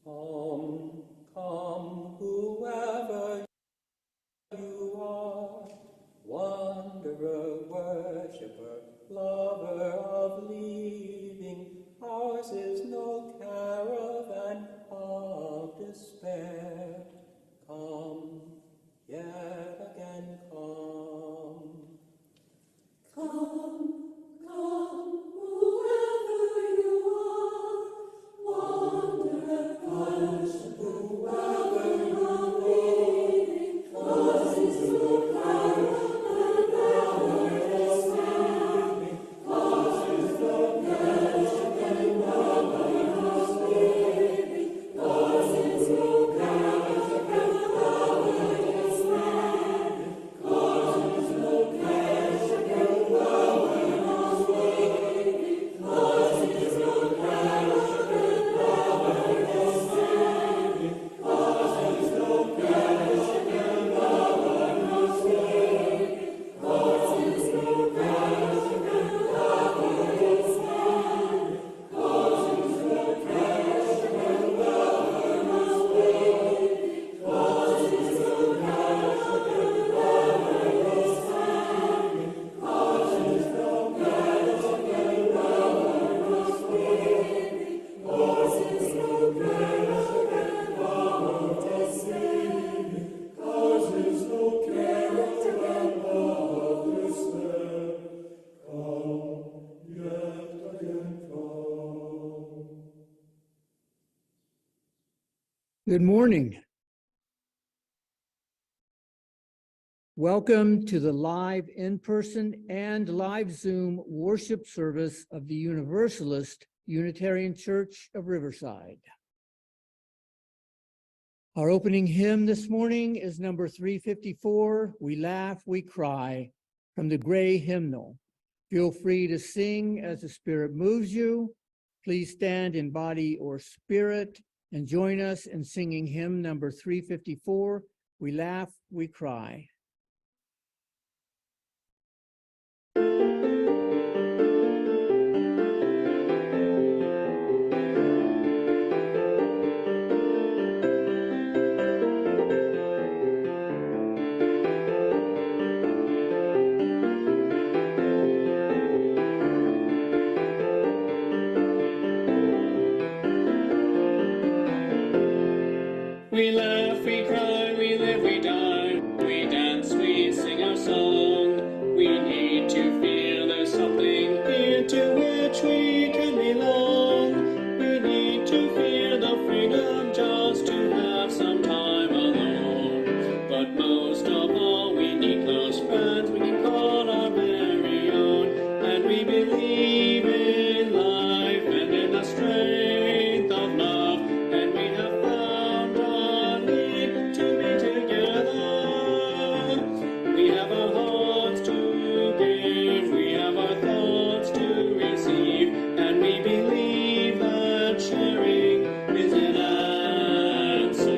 Come, come, whoever you are, wanderer, worshipper, lover of living, ours is no caravan of despair. Come, yet again come. Come, come, whoever you are, wanderer, worshipper, whoever you're leading, cause it's no caravan of despair. Cause it's no caravan of despair. Cause it's no caravan of despair. Cause it's no Good morning. Welcome to the live in-person and live Zoom worship service of the Universalist Unitarian Church of Riverside. Our opening hymn this morning is number 354, We Laugh, We Cry, from the Gray Hymnal. Feel free to sing as the Spirit moves you. Please stand in body or spirit and join us in singing hymn number 354, We Laugh, We Cry. We laugh, we cry, we live, we die, we dance, we sing our song. We need to feel there's something here to which we can belong. We need to feel the freedom just to have some time alone. But most of all, we need close friends we can call our very own. And we believe in life and in the strength of love. And we have found a need to be together. We have our hearts to give, we have our thoughts to receive, and we believe that sharing is an answer.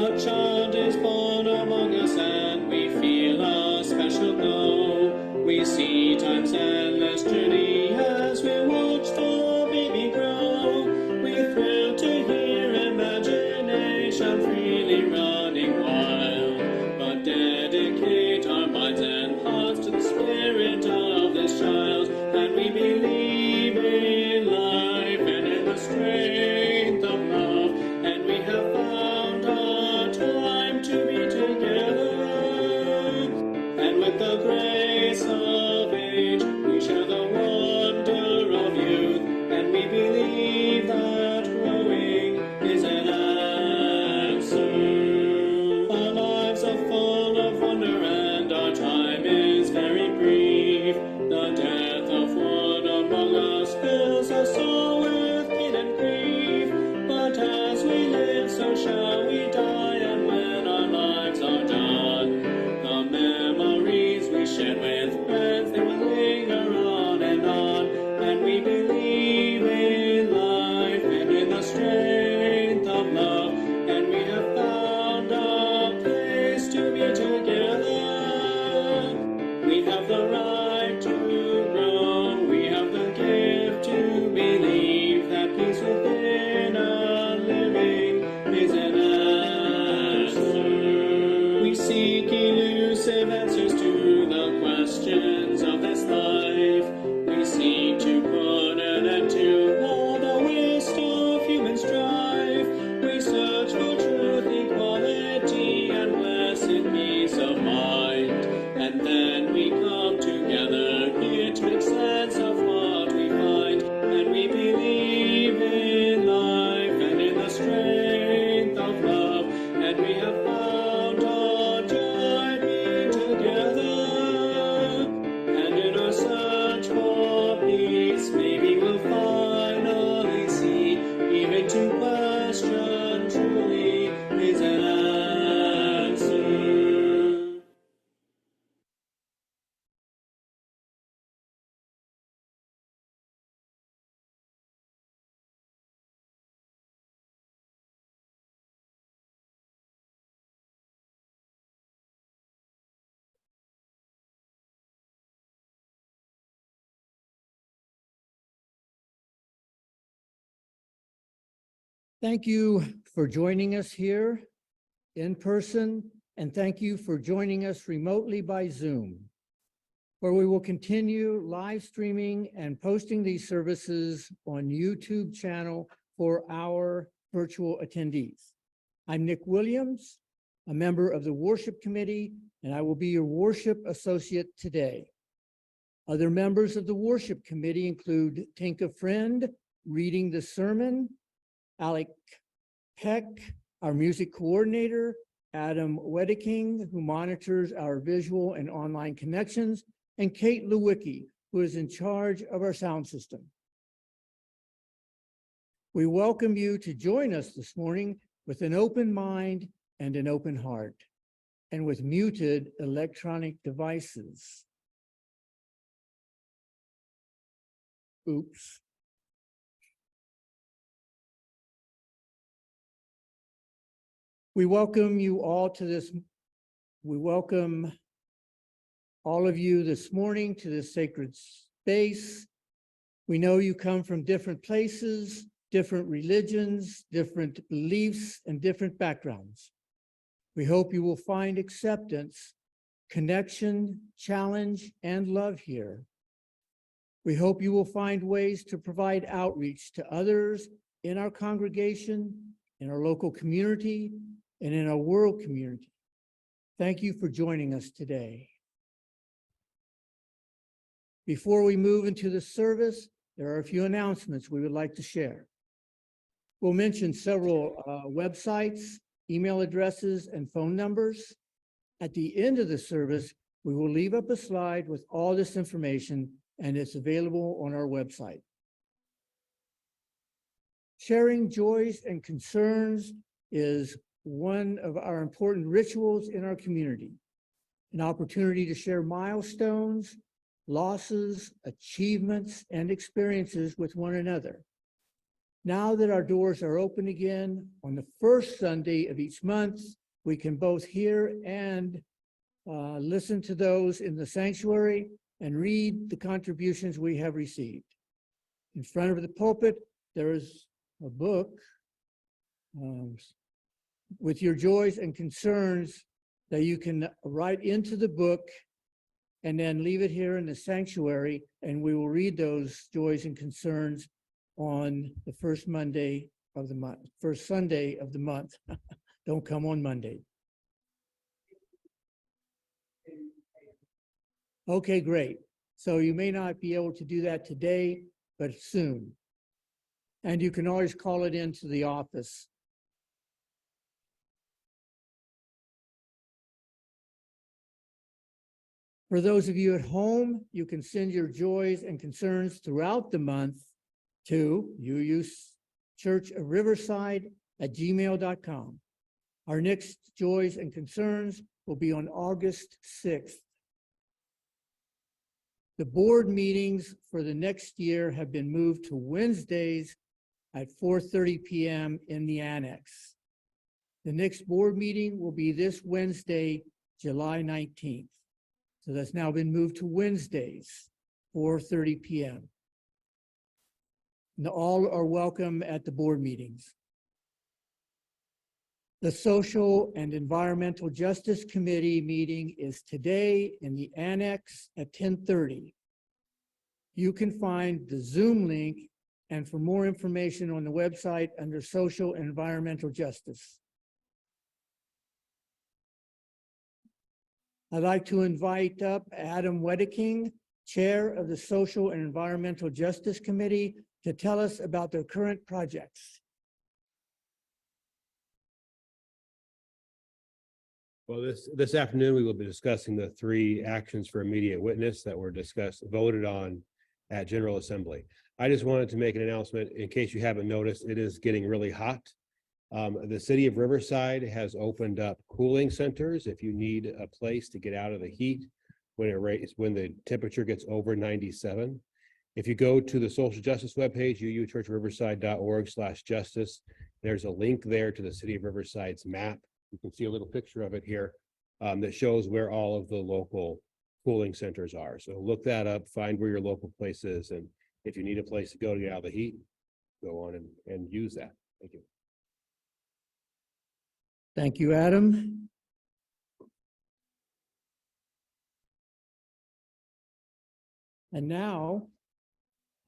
A child is born among us and we feel a special glow. We see time's endless journey Thank you for joining us here in person, and thank you for joining us remotely by Zoom, where we will continue live streaming and posting these services on YouTube channel for our virtual attendees. I'm Nick Williams, a member of the Worship Committee, and I will be your worship associate today. Other members of the Worship Committee include Tinka Friend, reading the sermon, Alec Peck, our music coordinator, Adam Wedeking, who monitors our visual and online connections, and Kate Lewicki, who is in charge of our sound system. We welcome you to join us this morning with an open mind and an open heart, and with muted electronic devices. Oops. We welcome you all to this. We welcome all of you this morning to this sacred space. We know you come from different places, different religions, different beliefs, and different backgrounds. We hope you will find acceptance, connection, challenge, and love here. We hope you will find ways to provide outreach to others in our congregation, in our local community, and in our world community. Thank you for joining us today. Before we move into the service, there are a few announcements we would like to share. We'll mention several websites, email addresses, and phone numbers. At the end of the service, we will leave up a slide with all this information, and it's available on our website. Sharing joys and concerns is one of our important rituals in our community, an opportunity to share milestones, losses, achievements, and experiences with one another. Now that our doors are open again, on the first Sunday of each month, we can both hear and listen to those in the sanctuary and read the contributions we have received. In front of the pulpit, there is a book with your joys and concerns that you can write into the book and then leave it here in the sanctuary, and we will read those joys and concerns on the first Monday of the month, first Sunday of the month. Don't come on Monday. Okay, great. So you may not be able to do that today, but soon. And you can always call it into the office. For those of you at home, you can send your joys and concerns throughout the month to uuchurchofriverside@gmail.com. Our next joys and concerns will be on August 6th. The board meetings for the next year have been moved to Wednesdays at 4:30 p.m. in the annex. The next board meeting will be this Wednesday, July 19th. So that's now been moved to Wednesdays, 4:30 p.m. And all are welcome at the board meetings. The Social and Environmental Justice Committee meeting is today in the annex at 10:30. You can find the Zoom link and for more information on the website under Social and Environmental Justice. I'd like to invite up Adam Wedeking, Chair of the Social and Environmental Justice Committee, to tell us about their current projects. Well, this afternoon, we will be discussing the 3 actions for immediate witness that were voted on at General Assembly. I just wanted to make an announcement in case you haven't noticed, it is getting really hot. The city of Riverside has opened up cooling centers if you need a place to get out of the heat when the temperature gets over 97. If you go to the social justice webpage, uuchurchriverside.org/justice, there's a link there to the city of Riverside's map. You can see a little picture of it here that shows where all of the local cooling centers are. So look that up, find where your local place is, and if you need a place to go to get out of the heat, go on and use that. Thank you. Thank you, Adam. And now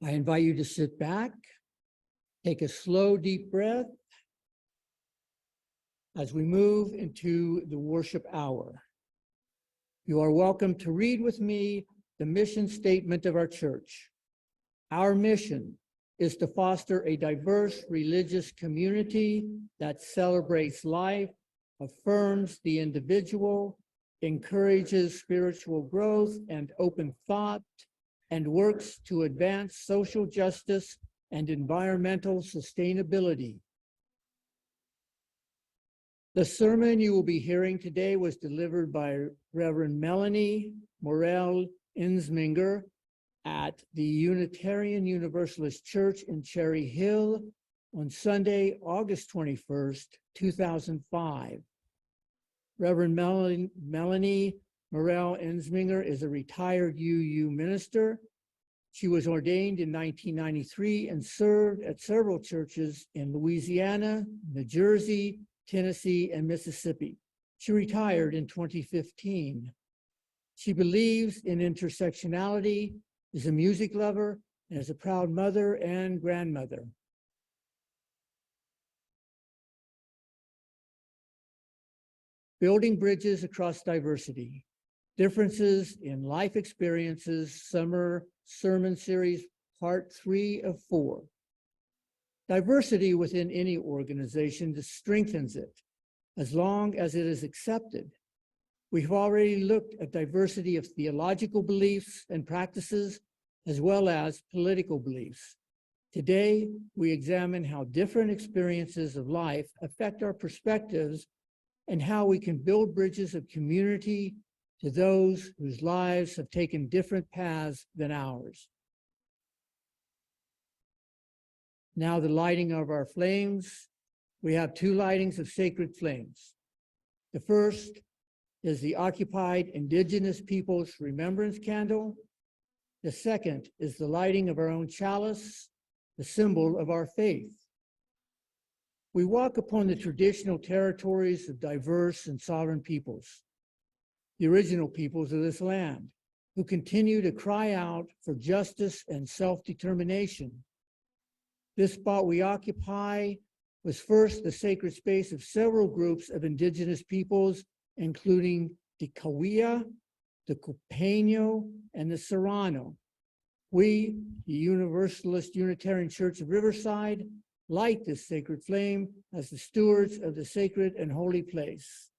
I invite you to sit back, take a slow, deep breath as we move into the worship hour. You are welcome to read with me the mission statement of our church. Our mission is to foster a diverse religious community that celebrates life, affirms the individual, encourages spiritual growth and open thought, and works to advance social justice and environmental sustainability. The sermon you will be hearing today was delivered by Reverend Melanie Morel-Ensminger at the Unitarian Universalist Church in Cherry Hill on Sunday, August 21st, 2005. Reverend Melanie Morel-Ensminger is a retired UU minister. She was ordained in 1993 and served at several churches in Louisiana, New Jersey, Tennessee, and Mississippi. She retired in 2015. She believes in intersectionality, is a music lover, and is a proud mother and grandmother. Building bridges across diversity. Differences in life experiences, summer sermon series, part 3 of 4. Diversity within any organization strengthens it, as long as it is accepted. We've already looked at diversity of theological beliefs and practices, as well as political beliefs. Today, we examine how different experiences of life affect our perspectives and how we can build bridges of community to those whose lives have taken different paths than ours. Now the lighting of our flames. We have 2 lightings of sacred flames. The first is the occupied Indigenous Peoples Remembrance Candle. The second is the lighting of our own chalice, the symbol of our faith. We walk upon the traditional territories of diverse and sovereign peoples, the original peoples of this land, who continue to cry out for justice and self-determination. This spot we occupy was first the sacred space of several groups of indigenous peoples, including the Cahuilla, the Cupeño, and the Serrano. We, the Universalist Unitarian Church of Riverside, light this sacred flame as the stewards of the sacred and holy place.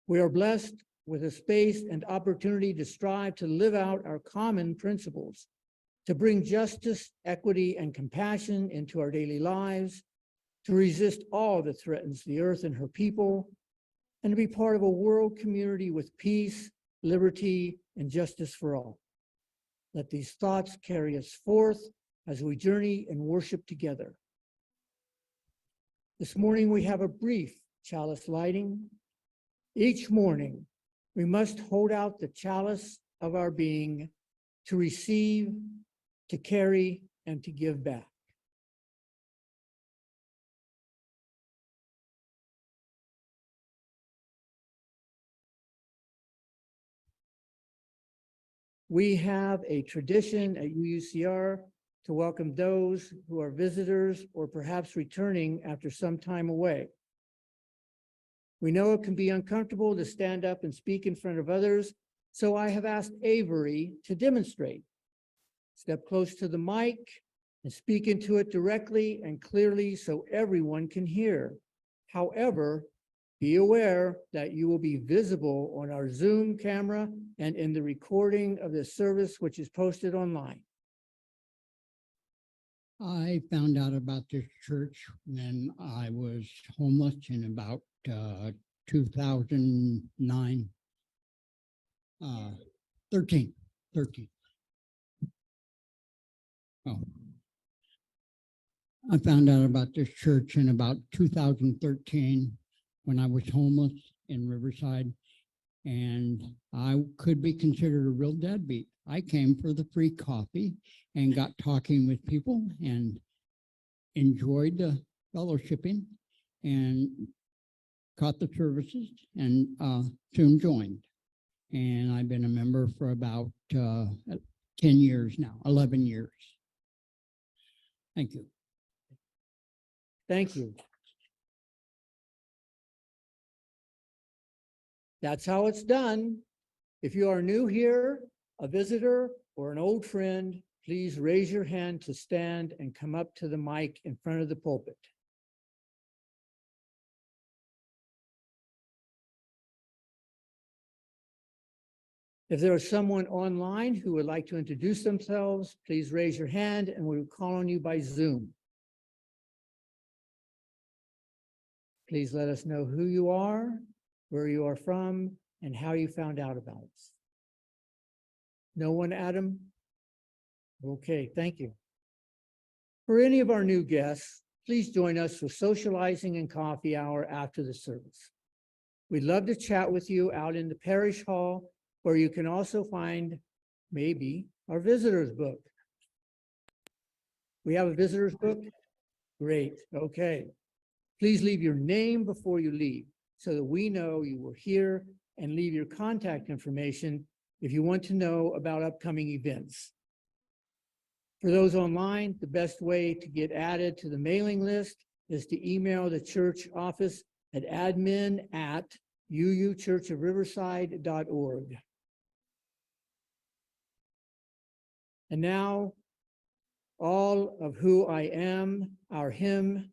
We are blessed with a space and opportunity to strive to live out our common principles, to bring justice, equity, and compassion into our daily lives, to resist all that threatens the earth and her people, and to be part of a world community with peace, liberty, and justice for all. Let these thoughts carry us forth as we journey and worship together. This morning we have a brief chalice lighting. Each morning, we must hold out the chalice of our being to receive, to carry, and to give back. We have a tradition at UUCR to welcome those who are visitors or perhaps returning after some time away. We know it can be uncomfortable to stand up and speak in front of others, so I have asked Avery to demonstrate. Step close to the mic and speak into it directly and clearly so everyone can hear. However, be aware that you will be visible on our Zoom camera and in the recording of this service, which is posted online. I found out about this church when I was homeless in about 2009, 13. Oh. I found out about this church in about 2013 when I was homeless in Riverside. and I could be considered a real deadbeat. I came for the free coffee and got talking with people and enjoyed the fellowshipping and caught the services and soon joined. And I've been a member for about 10 years now, 11 years. Thank you. Thank you. That's how it's done. If you are new here, a visitor, or an old friend, please raise your hand to stand and come up to the mic in front of the pulpit. If there is someone online who would like to introduce themselves, please raise your hand and we will call on you by Zoom. Please let us know who you are, where you are from, and how you found out about us. No one, Adam? Okay, thank you. For any of our new guests, please join us for socializing and coffee hour after the service. We'd love to chat with you out in the parish hall, where you can also find maybe our visitor's book. We have a visitor's book? Great, okay. Please leave your name before you leave so that we know you were here, and leave your contact information if you want to know about upcoming events. For those online, the best way to get added to the mailing list is to email the church office at admin@uuchurchofriverside.org. And now, All of Who I Am, our hymn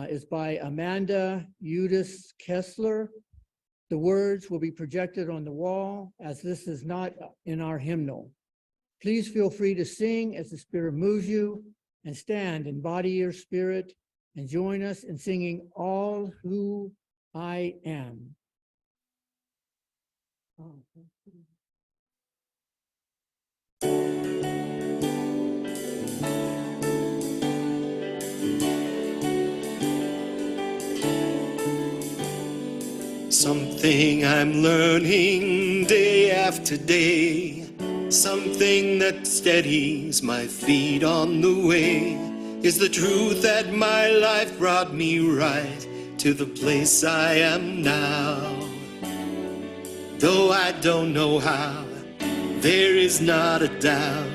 is by Amanda Eudice Kessler. The words will be projected on the wall, as this is not in our hymnal. Please feel free to sing as the Spirit moves you, and stand in body or spirit, and join us in singing All Who I Am. Something I'm learning day after day, something that steadies my feet on the way, is the truth that my life brought me right to the place I am now. Though I don't know how, there is not a doubt,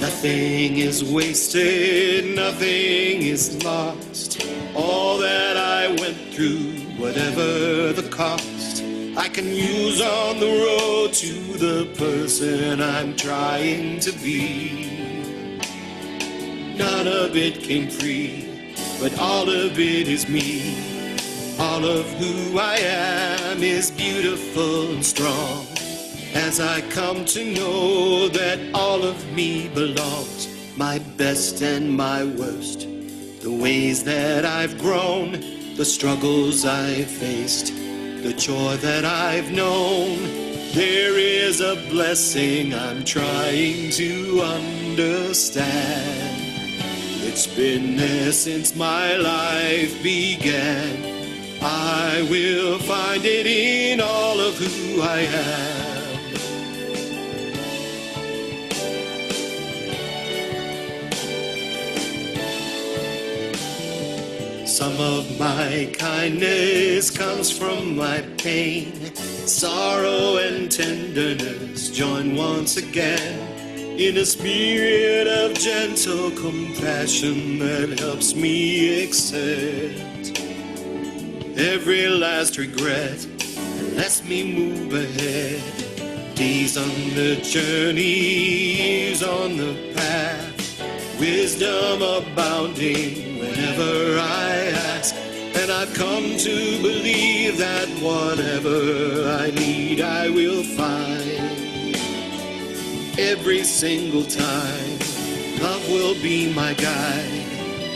nothing is wasted, nothing is lost. All that I went through, whatever the cost, I can use on the road to the person I'm trying to be. None of it came free, but all of it is me. All of who I am is beautiful and strong, as I come to know that all of me belongs, my best and my worst, the ways that I've grown, the struggles I've faced, the joy that I've known. There is a blessing I'm trying to understand. It's been there since my life began. I will find it in all of who I am. Some of my kindness comes from my pain. Sorrow and tenderness join once again in a spirit of gentle compassion that helps me accept every last regret and lets me move ahead. Days on the journey, years on the path, wisdom abounding whenever I ask, and I've come to believe that whatever I need I will find. Every single time, love will be my guide.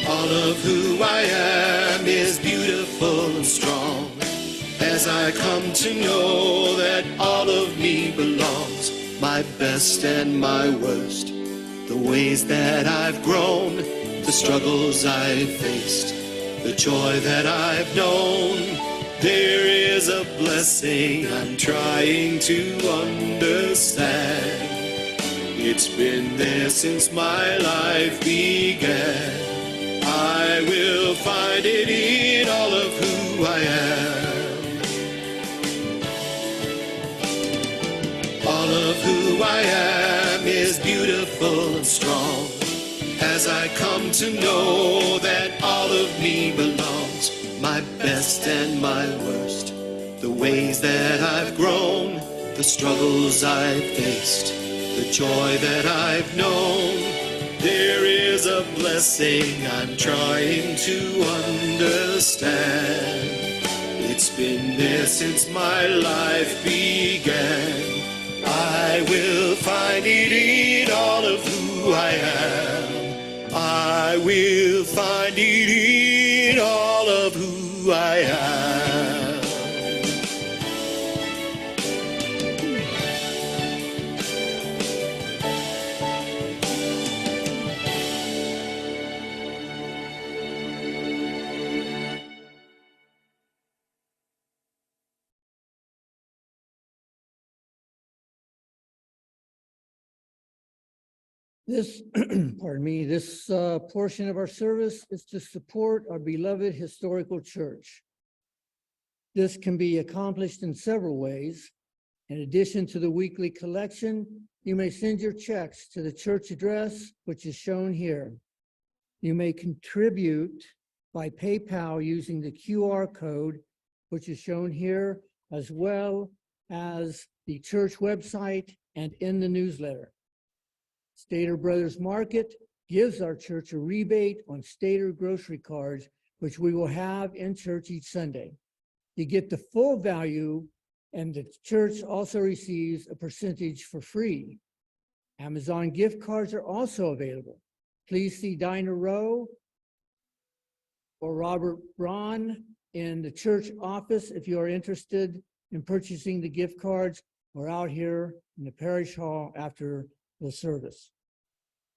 All of who I am is beautiful and strong, as I come to know that all of me belongs, my best and my worst, the ways that I've grown, the struggles I've faced, the joy that I've known. There is a blessing I'm trying to understand. It's been there since my life began. I will find it in all of who I am. All of who I am is beautiful and strong. As I come to know that all of me belongs, my best and my worst, the ways that I've grown, the struggles I've faced, the joy that I've known. There is a blessing I'm trying to understand. It's been there since my life began. I will find it in all of who I am. I will find it in all of who I am. This, pardon me, this portion of our service is to support our beloved historical church. This can be accomplished in several ways. In addition to the weekly collection, you may send your checks to the church address, which is shown here. You may contribute by PayPal using the QR code, which is shown here, as well as the church website and in the newsletter. Stater Brothers Market gives our church a rebate on Stater grocery cards, which we will have in church each Sunday. You get the full value, and the church also receives a percentage for free. Amazon gift cards are also available. Please see Dinah Rowe or Robert Braun in the church office if you are interested in purchasing the gift cards, or out here in the parish hall after the service.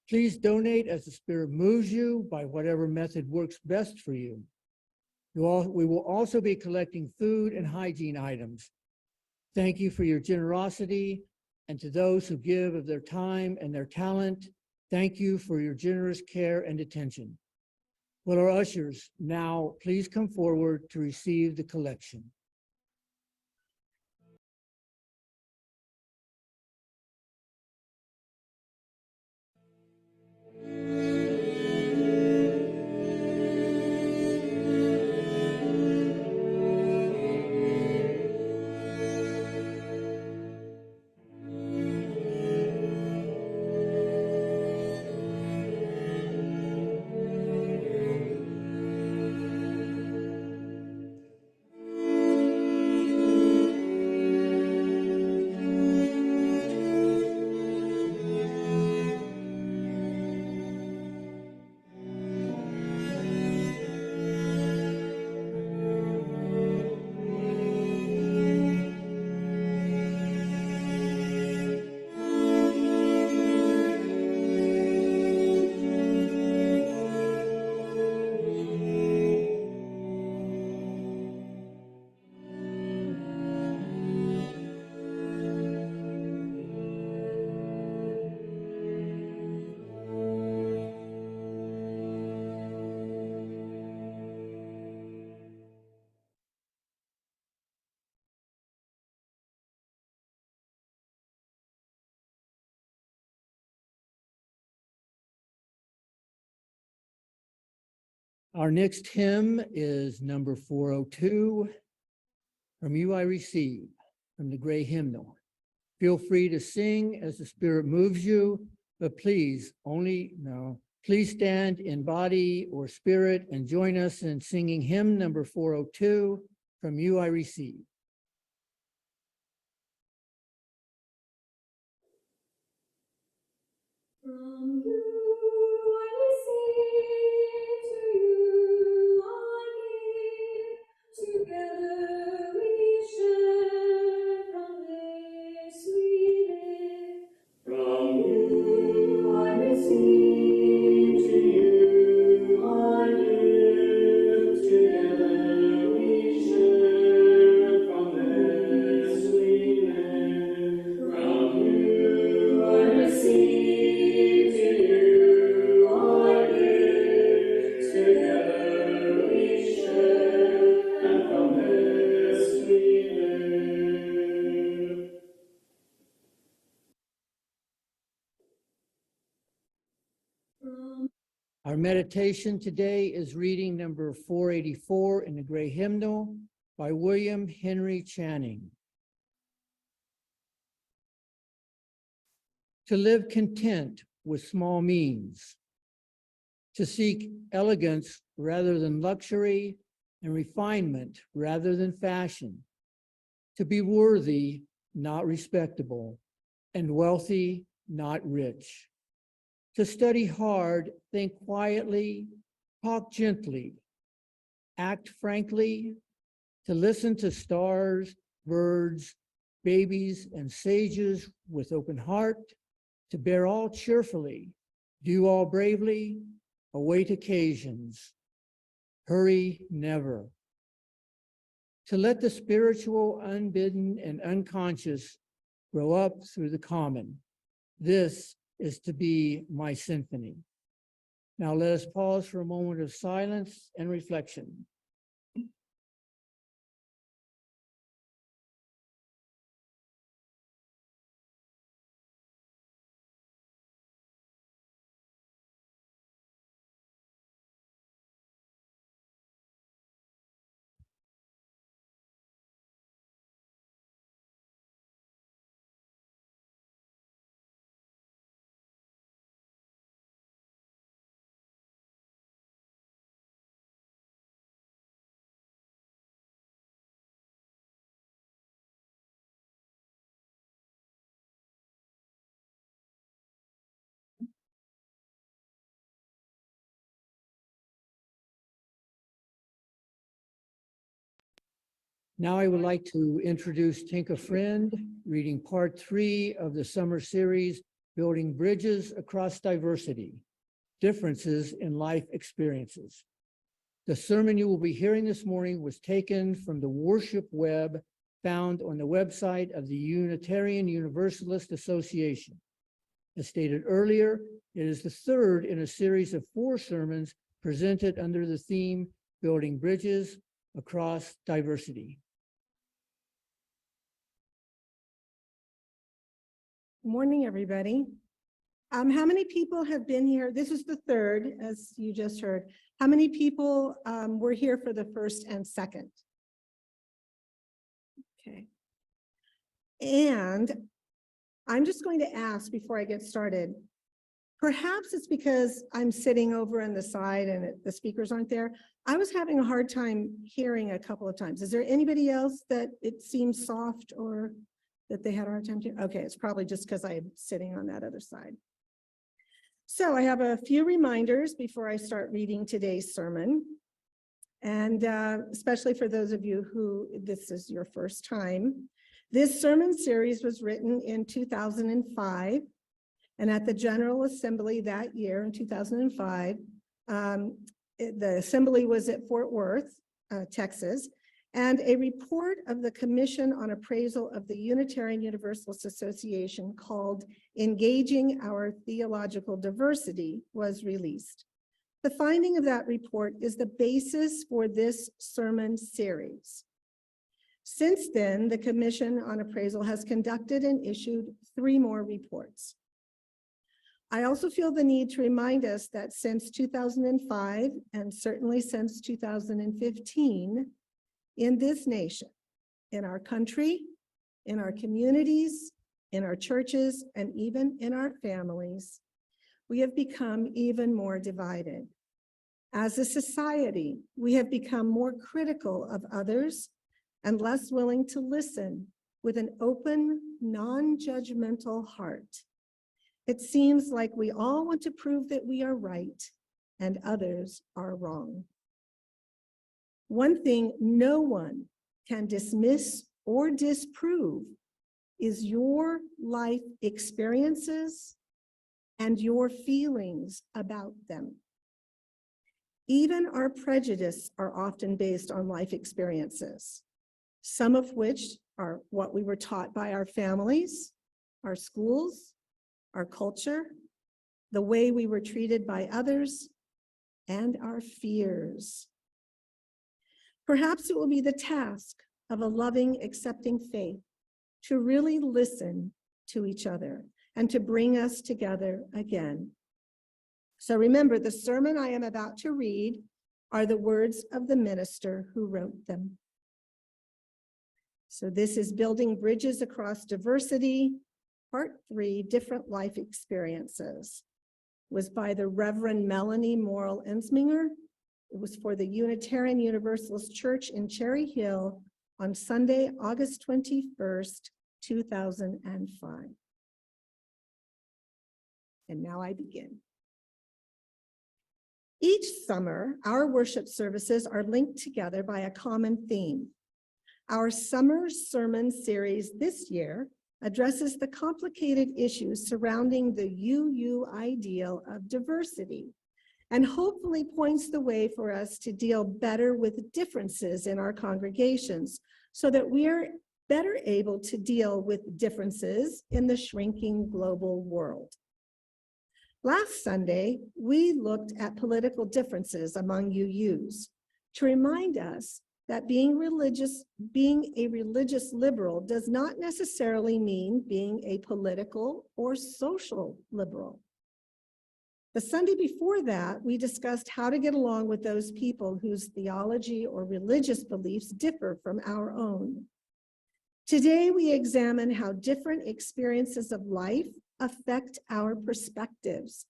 Please donate as the Spirit moves you by whatever method works best for you. We will also be collecting food and hygiene items. Thank you for your generosity, and to those who give of their time and their talent, thank you for your generous care and attention. Will our ushers now please come forward to receive the collection? Our next hymn is number 402, From You I Receive, from the Gray Hymnal. Feel free to sing as the Spirit moves you, but please stand in body or spirit and join us in singing hymn number 402, From You I Receive. From you I receive, to you I give. Together we share, from this we live. From you I receive, to you I give. Together we share. Our meditation today is reading number 484 in the Gray Hymnal by William Henry Channing. To live content with small means, to seek elegance rather than luxury and refinement rather than fashion, to be worthy, not respectable, and wealthy, not rich, to study hard, think quietly, talk gently, act frankly, to listen to stars, birds, babies, and sages with open heart, to bear all cheerfully, do all bravely, await occasions, hurry never. To let the spiritual, unbidden, and unconscious grow up through the common. This is to be my symphony. Now let us pause for a moment of silence and reflection. Now I would like to introduce Tinka Friend, reading part 3 of the summer series, Building Bridges Across Diversity, Differences in Life Experiences. The sermon you will be hearing this morning was taken from the worship web found on the website of the Unitarian Universalist Association. As stated earlier, it is the third in a series of 4 sermons presented under the theme, Building Bridges Across Diversity. Good morning, everybody. How many people have been here? This is the third, as you just heard. How many people were here for the first and second? Okay. And I'm just going to ask before I get started, perhaps it's because I'm sitting over on the side and the speakers aren't there. I was having a hard time hearing a couple of times. Is there anybody else that it seems soft or that they had a hard time hearing? Okay, it's probably just because I'm sitting on that other side. So I have a few reminders before I start reading today's sermon. And especially for those of you who this is your first time. This sermon series was written in 2005. And at the General Assembly that year in 2005, the assembly was at Fort Worth, Texas, and a report of the Commission on Appraisal of the Unitarian Universalist Association called Engaging Our Theological Diversity was released. The finding of that report is the basis for this sermon series. Since then, the Commission on Appraisal has conducted and issued 3 more reports. I also feel the need to remind us that since 2005, and certainly since 2015, in this nation, in our country, in our communities, in our churches, and even in our families, we have become even more divided. As a society, we have become more critical of others and less willing to listen with an open, non-judgmental heart. It seems like we all want to prove that we are right and others are wrong. One thing no one can dismiss or disprove is your life experiences and your feelings about them. Even our prejudice are often based on life experiences, some of which are what we were taught by our families, our schools, our culture, the way we were treated by others, and our fears. Perhaps it will be the task of a loving, accepting faith to really listen to each other and to bring us together again. So remember, the sermon I am about to read are the words of the minister who wrote them. So this is Building Bridges Across Diversity, Part 3, Different Life Experiences. It was by the Reverend Melanie Morel-Ensminger. It was for the Unitarian Universalist Church in Cherry Hill on Sunday, August 21st, 2005. And now I begin. Each summer, our worship services are linked together by a common theme. Our summer sermon series this year addresses the complicated issues surrounding the UU ideal of diversity, and hopefully points the way for us to deal better with differences in our congregations so that we are better able to deal with differences in the shrinking global world. Last Sunday, we looked at political differences among UUs to remind us that being a religious liberal does not necessarily mean being a political or social liberal. The Sunday before that, we discussed how to get along with those people whose theology or religious beliefs differ from our own. Today, we examine how different experiences of life affect our perspectives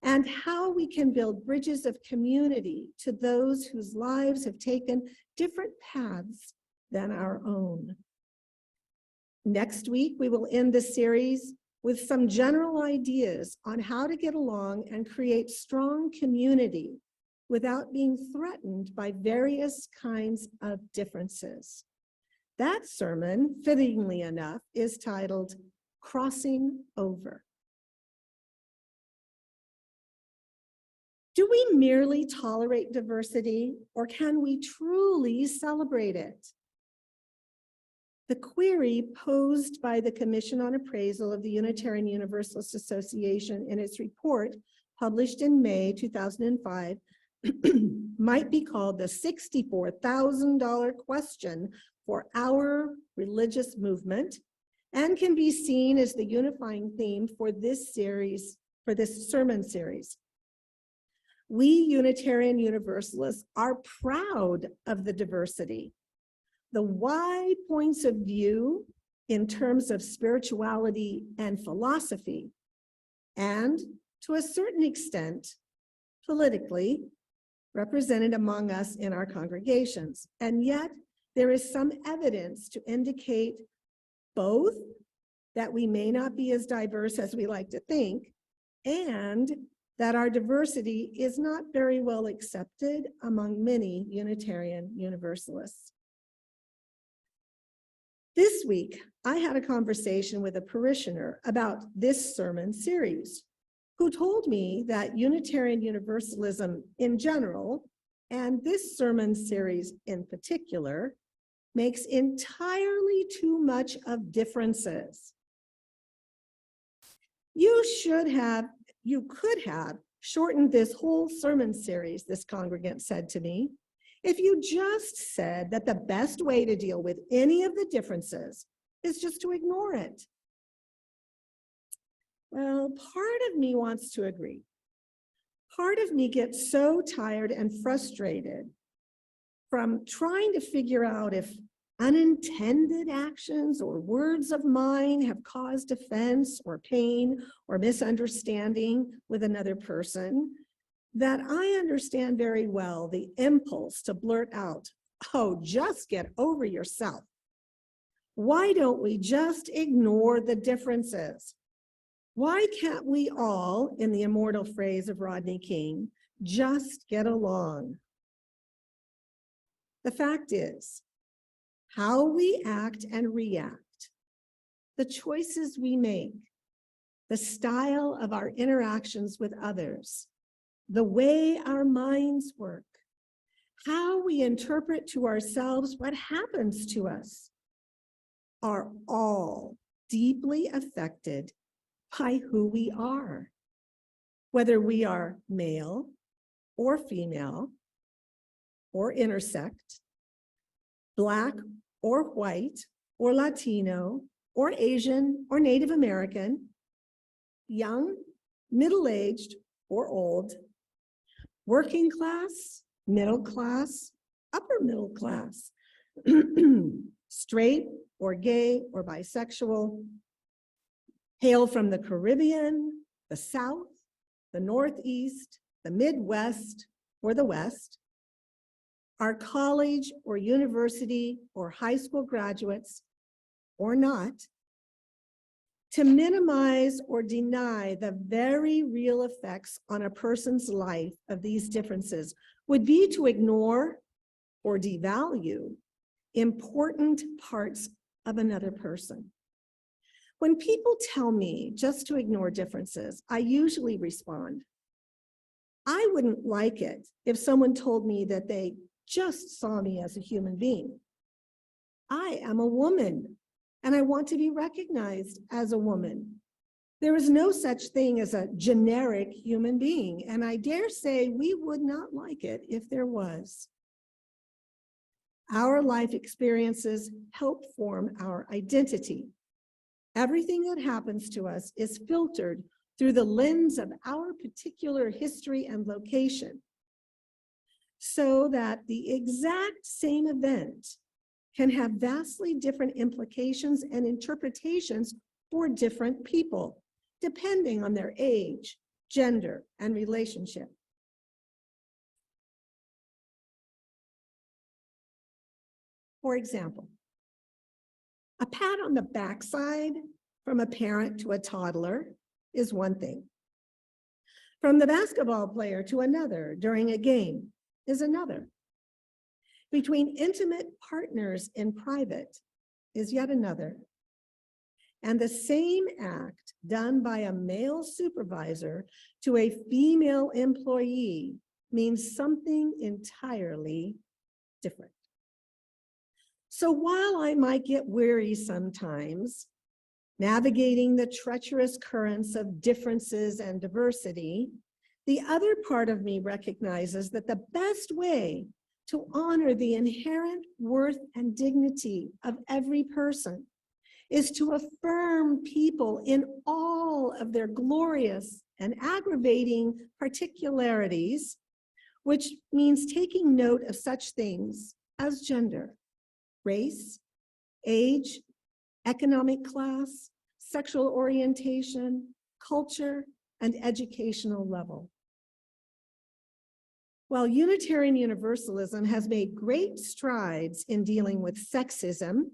and how we can build bridges of community to those whose lives have taken different paths than our own. Next week, we will end the series with some general ideas on how to get along and create strong community without being threatened by various kinds of differences. That sermon, fittingly enough, is titled Crossing Over. Do we merely tolerate diversity, or can we truly celebrate it? The query posed by the Commission on Appraisal of the Unitarian Universalist Association in its report published in May 2005 might be called the $64,000 question for our religious movement, and can be seen as the unifying theme for this series, for this sermon series. We Unitarian Universalists are proud of the diversity, the wide points of view in terms of spirituality and philosophy, and to a certain extent, politically, represented among us in our congregations. And yet, there is some evidence to indicate both that we may not be as diverse as we like to think, and that our diversity is not very well accepted among many Unitarian Universalists. This week, I had a conversation with a parishioner about this sermon series, who told me that Unitarian Universalism in general, and this sermon series in particular, makes entirely too much of differences. You could have shortened this whole sermon series, this congregant said to me, if you just said that the best way to deal with any of the differences is just to ignore it. Well, part of me wants to agree. Part of me gets so tired and frustrated from trying to figure out if unintended actions or words of mine have caused offense or pain or misunderstanding with another person, that I understand very well the impulse to blurt out, "Oh, just get over yourself. Why don't we just ignore the differences? Why can't we all, in the immortal phrase of Rodney King, just get along?" The fact is, how we act and react, the choices we make, the style of our interactions with others, the way our minds work, how we interpret to ourselves what happens to us, are all deeply affected by who we are, whether we are male or female or intersect, Black or white or Latino or Asian or Native American, young, middle-aged, or old, working class, middle class, upper middle class, straight or gay or bisexual, hail from the Caribbean, the South, the Northeast, the Midwest, or the West, are college or university or high school graduates or not, to minimize or deny the very real effects on a person's life of these differences would be to ignore or devalue important parts of another person. When people tell me just to ignore differences, I usually respond, I wouldn't like it if someone told me that they just saw me as a human being. I am a woman, and I want to be recognized as a woman. There is no such thing as a generic human being, and I dare say we would not like it if there was. Our life experiences help form our identity. Everything that happens to us is filtered through the lens of our particular history and location, so that the exact same event can have vastly different implications and interpretations for different people, depending on their age, gender, and relationship. For example, a pat on the backside from a parent to a toddler is one thing. From the basketball player to another during a game is another. Between intimate partners in private is yet another. And the same act done by a male supervisor to a female employee means something entirely different. So while I might get weary sometimes, navigating the treacherous currents of differences and diversity, the other part of me recognizes that the best way to honor the inherent worth and dignity of every person is to affirm people in all of their glorious and aggravating particularities, which means taking note of such things as gender, race, age, economic class, sexual orientation, culture, and educational level. While Unitarian Universalism has made great strides in dealing with sexism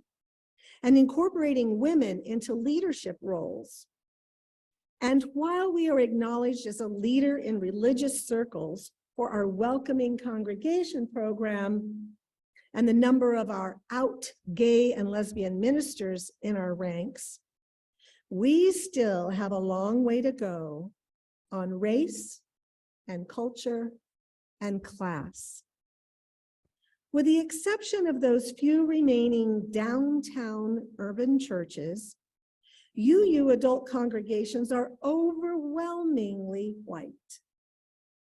and incorporating women into leadership roles, and while we are acknowledged as a leader in religious circles for our welcoming congregation program and the number of our out gay and lesbian ministers in our ranks, we still have a long way to go on race and culture and class. With the exception of those few remaining downtown urban churches, UU adult congregations are overwhelmingly white.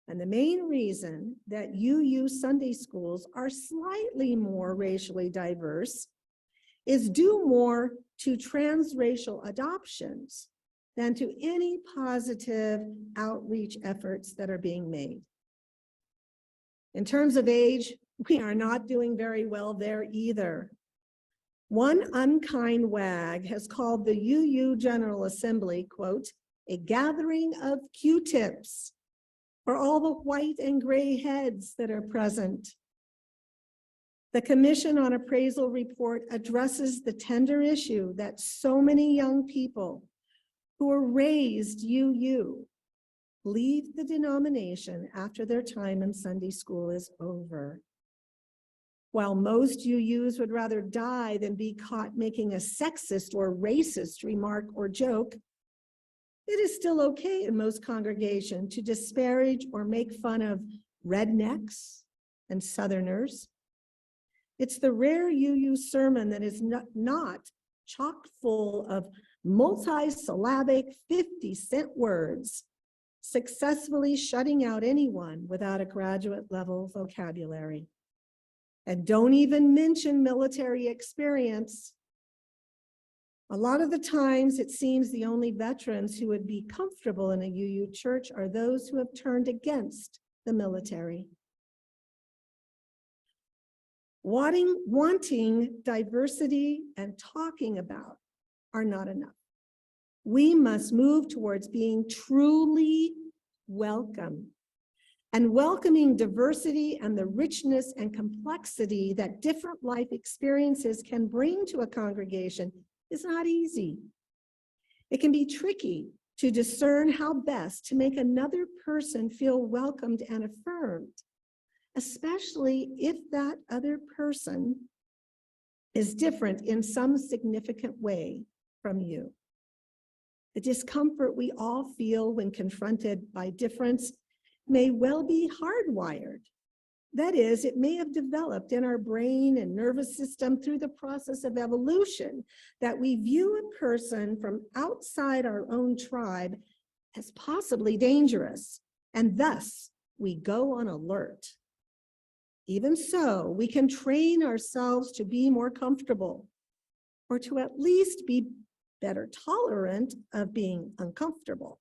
And the main reason that UU Sunday schools are slightly more racially diverse is due more to transracial adoptions than to any positive outreach efforts that are being made. In terms of age, we are not doing very well there either. One unkind wag has called the UU General Assembly, quote, a gathering of Q-tips for all the white and gray heads that are present. The Commission on Appraisal report addresses the tender issue that so many young people who were raised UU leave the denomination after their time in Sunday school is over. While most UUs would rather die than be caught making a sexist or racist remark or joke, it is still okay in most congregations to disparage or make fun of rednecks and Southerners. It's the rare UU sermon that is not chock full of multi-syllabic 50-cent words, successfully shutting out anyone without a graduate level vocabulary. And don't even mention military experience. A lot of the times, it seems the only veterans who would be comfortable in a UU church are those who have turned against the military. Wanting diversity and talking about are not enough. We must move towards being truly welcome. And welcoming diversity and the richness and complexity that different life experiences can bring to a congregation is not easy. It can be tricky to discern how best to make another person feel welcomed and affirmed, especially if that other person is different in some significant way from you. The discomfort we all feel when confronted by difference may well be hardwired. That is, it may have developed in our brain and nervous system through the process of evolution that we view a person from outside our own tribe as possibly dangerous, and thus we go on alert. Even so, we can train ourselves to be more comfortable, or to at least be better tolerant of being uncomfortable.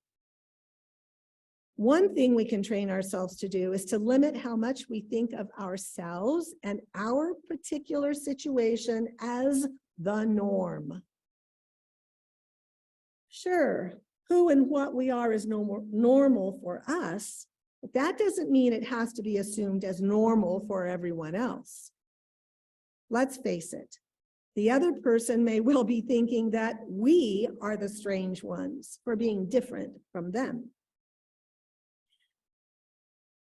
One thing we can train ourselves to do is to limit how much we think of ourselves and our particular situation as the norm. Sure, who and what we are is normal for us, but that doesn't mean it has to be assumed as normal for everyone else. Let's face it, the other person may well be thinking that we are the strange ones for being different from them.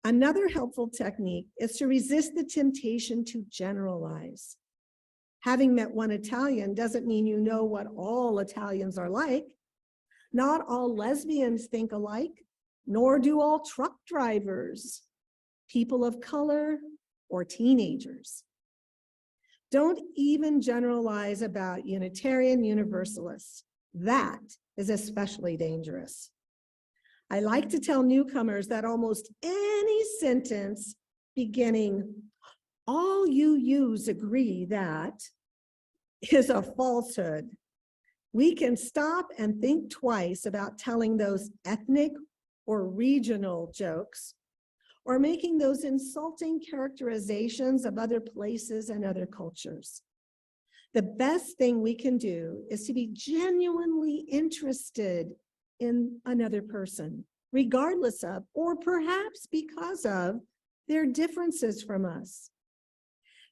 Another helpful technique is to resist the temptation to generalize. Having met one Italian doesn't mean you know what all Italians are like. Not all lesbians think alike, nor do all truck drivers, people of color, or teenagers. Don't even generalize about Unitarian Universalists. That is especially dangerous. I like to tell newcomers that almost any sentence beginning, all UUs agree that, is a falsehood. We can stop and think twice about telling those ethnic or regional jokes, or making those insulting characterizations of other places and other cultures. The best thing we can do is to be genuinely interested in another person, regardless of, or perhaps because of, their differences from us.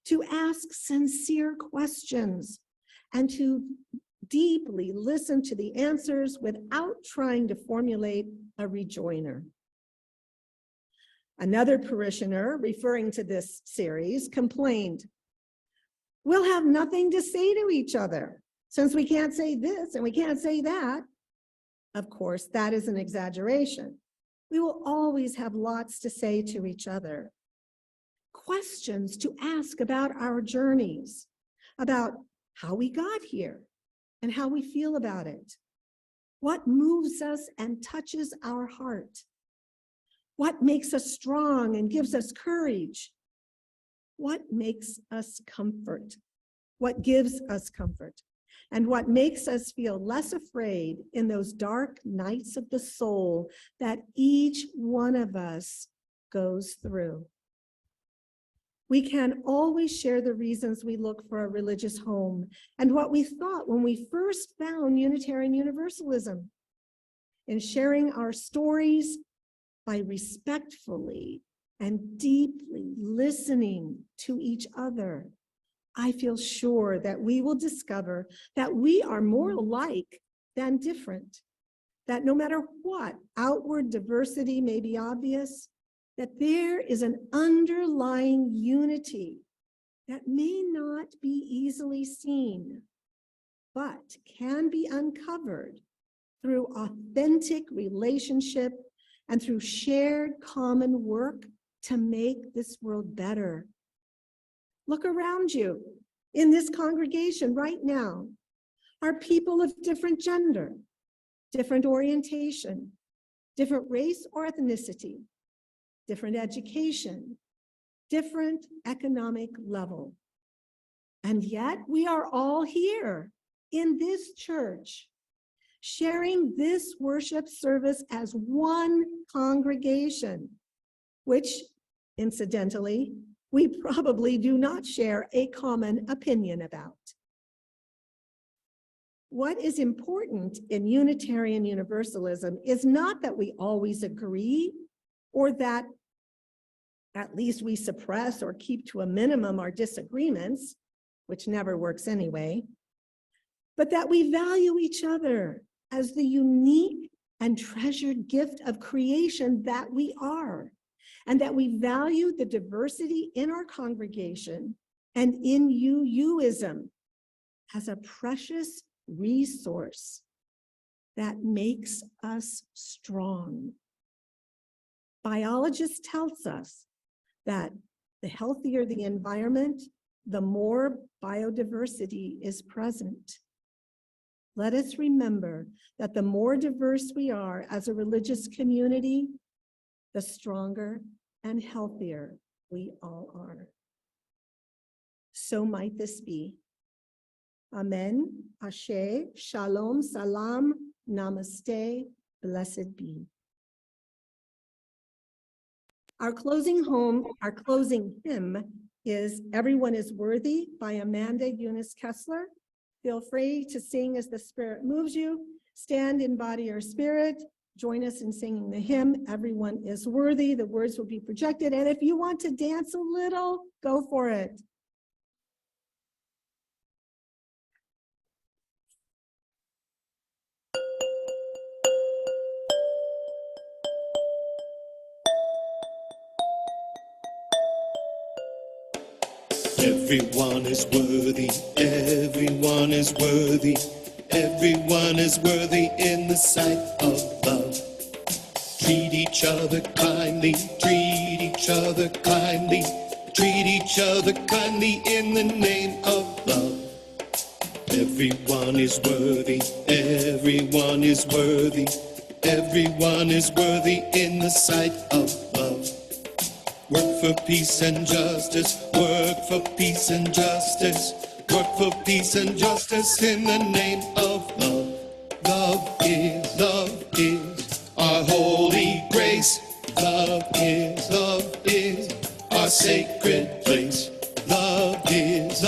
To ask sincere questions and to deeply listen to the answers without trying to formulate a rejoinder. Another parishioner, referring to this series, complained, "We'll have nothing to say to each other since we can't say this and we can't say that." Of course, that is an exaggeration. We will always have lots to say to each other. Questions to ask about our journeys, about how we got here and how we feel about it. What moves us and touches our heart? What makes us strong and gives us courage? What makes us comfort? What gives us comfort? And what makes us feel less afraid in those dark nights of the soul that each one of us goes through. We can always share the reasons we look for a religious home and what we thought when we first found Unitarian Universalism. In sharing our stories by respectfully and deeply listening to each other, I feel sure that we will discover that we are more alike than different, that no matter what outward diversity may be obvious, that there is an underlying unity that may not be easily seen, but can be uncovered through authentic relationship and through shared common work to make this world better. Look around you. In this congregation right now are people of different gender, different orientation, different race or ethnicity, different education, different economic level. And yet we are all here in this church, sharing this worship service as one congregation, which incidentally, we probably do not share a common opinion about. What is important in Unitarian Universalism is not that we always agree or that at least we suppress or keep to a minimum our disagreements, which never works anyway, but that we value each other as the unique and treasured gift of creation that we are, and that we value the diversity in our congregation and in youism as a precious resource that makes us strong. Biologists tells us that the healthier the environment, the more biodiversity is present. Let us remember that the more diverse we are as a religious community, the stronger and healthier we all are. So might this be. Amen, Ashe, Shalom, Salam, Namaste, blessed be. Our closing hymn is Everyone is Worthy by Amanda Eunice Kessler. Feel free to sing as the Spirit moves you. Stand in body or spirit. Join us in singing the hymn, Everyone is Worthy. The words will be projected. And if you want to dance a little, go for it. Everyone is worthy, everyone is worthy, everyone is worthy in the sight of love. Treat each other kindly, treat each other kindly, treat each other kindly in the name of love. Everyone is worthy, everyone is worthy, everyone is worthy in the sight of love. Work for peace and justice, work for peace and justice, work for peace and justice in the name of love. Love is our holy grace. Love is our sacred place. Love is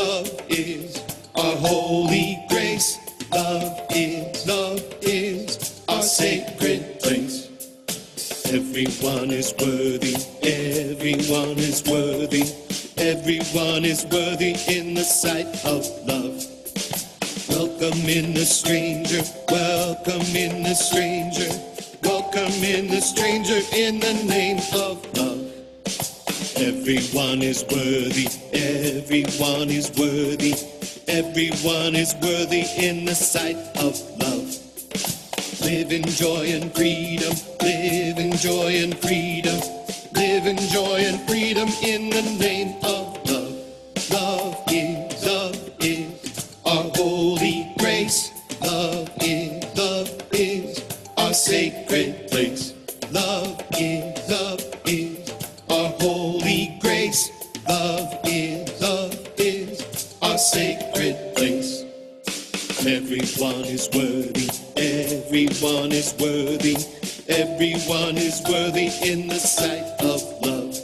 our holy grace. Love is our sacred place. Everyone is worthy, everyone is worthy, everyone is worthy in the sight of love. Welcome in the stranger, welcome in the stranger, welcome in the stranger in the name of love. Everyone is worthy, everyone is worthy, everyone is worthy in the sight of love. Live in joy and freedom, live in joy and freedom, live in joy and freedom in the name of love. Love is our holy grace. Love is our sacred place. Love is our holy grace. Love is our sacred place. Everyone is worthy, everyone is worthy, everyone is worthy in the sight of love.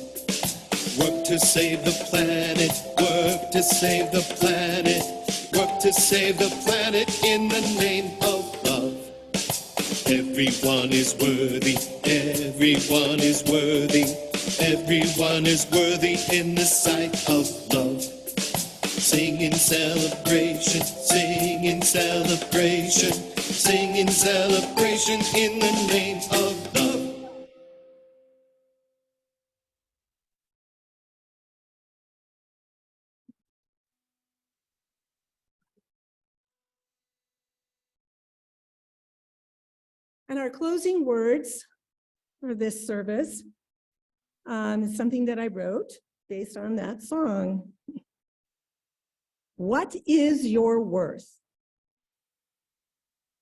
Work to save the planet, work to save the planet, work to save the planet in the name of love. Everyone is worthy, everyone is worthy, everyone is worthy in the sight of love. Sing in celebration, sing in celebration, sing in celebration in the name of love. And our closing words for this service is something that I wrote based on that song. What is your worth?